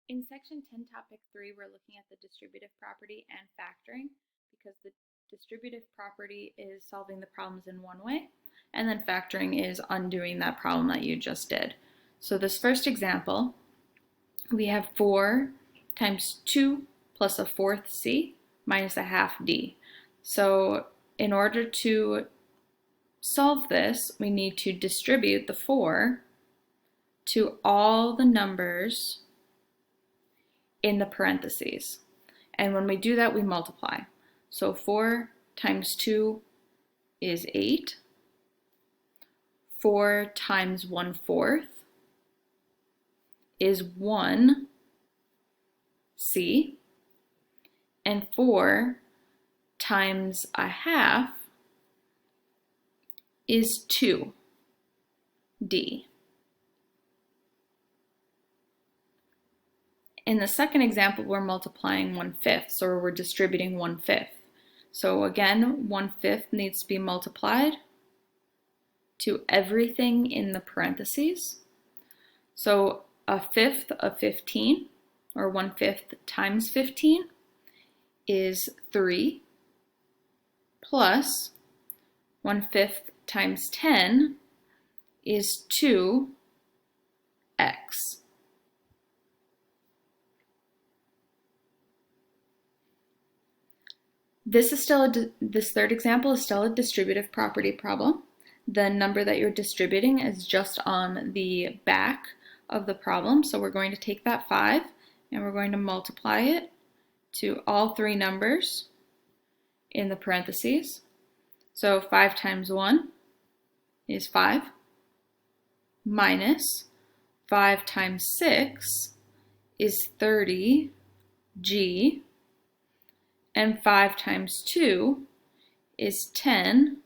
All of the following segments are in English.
In section 10, topic 3, we're looking at the distributive property and factoring because the distributive property is solving the problems in one way, and then factoring is undoing that problem that you just did. So this first example, we have 4 times 2 plus a fourth c minus a half d. So in order to solve this, we need to distribute the 4 to all the numbers in the parentheses. And when we do that, we multiply. So 4 times 2 is 8. 4 times 1/4 is 1 c. And 4 times a half is 2 d. In the second example, we're multiplying 1/5, so we're distributing 1/5. So again, 1/5 needs to be multiplied to everything in the parentheses. So a fifth of 15, or 1/5 times 15, is 3, plus 1/5 times 10 is 2x. This third example is still a distributive property problem. The number that you're distributing is just on the back of the problem. So we're going to take that 5 and we're going to multiply it to all 3 numbers in the parentheses. So 5 times 1 is 5, minus 5 times 6 is 30g, and 5 times 2 is 10h.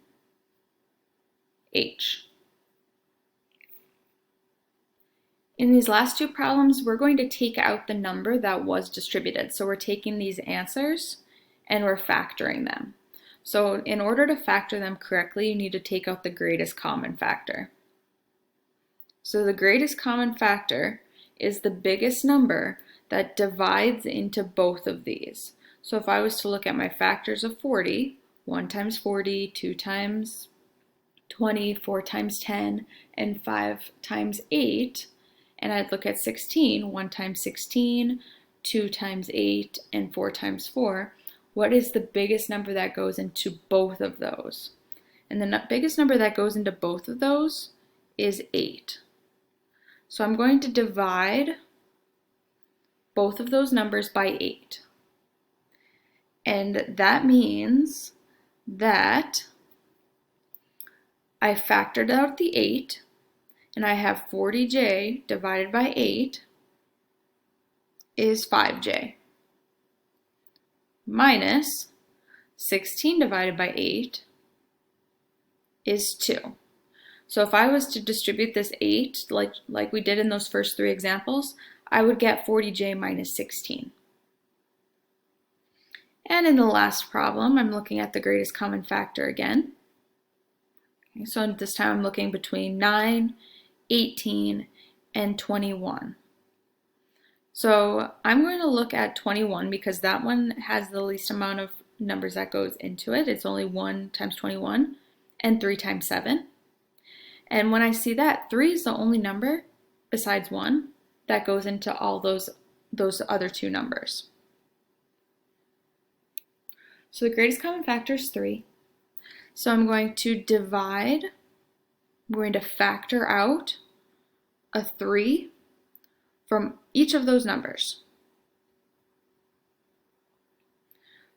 In these last two problems, we're going to take out the number that was distributed. So we're taking these answers and we're factoring them. So in order to factor them correctly, you need to take out the greatest common factor. So the greatest common factor is the biggest number that divides into both of these. So if I was to look at my factors of 40, 1 times 40, 2 times 20, 4 times 10, and 5 times 8, and I'd look at 16, 1 times 16, 2 times 8, and 4 times 4, what is the biggest number that goes into both of those? And the biggest number that goes into both of those is 8. So I'm going to divide both of those numbers by 8. And that means that I factored out the 8, and I have 40j divided by 8 is 5j, minus 16 divided by 8 is 2. So if I was to distribute this 8 like we did in those first 3 examples, I would get 40j minus 16. And in the last problem, I'm looking at the greatest common factor again. Okay, so this time I'm looking between 9, 18, and 21. So I'm going to look at 21 because that one has the least amount of numbers that goes into it. It's only 1 times 21 and 3 times 7. And when I see that, 3 is the only number besides 1 that goes into all those other 2 numbers. So the greatest common factor is 3. So I'm going to divide, we're going to factor out a 3 from each of those numbers.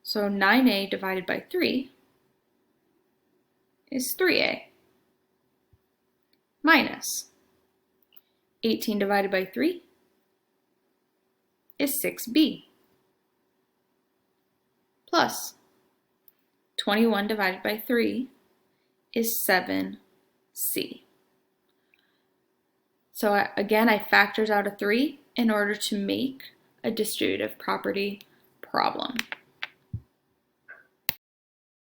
So 9a divided by 3 is 3a, minus 18 divided by 3 is 6b, plus 21 divided by 3 is 7c. So again, I factored out a 3 in order to make a distributive property problem.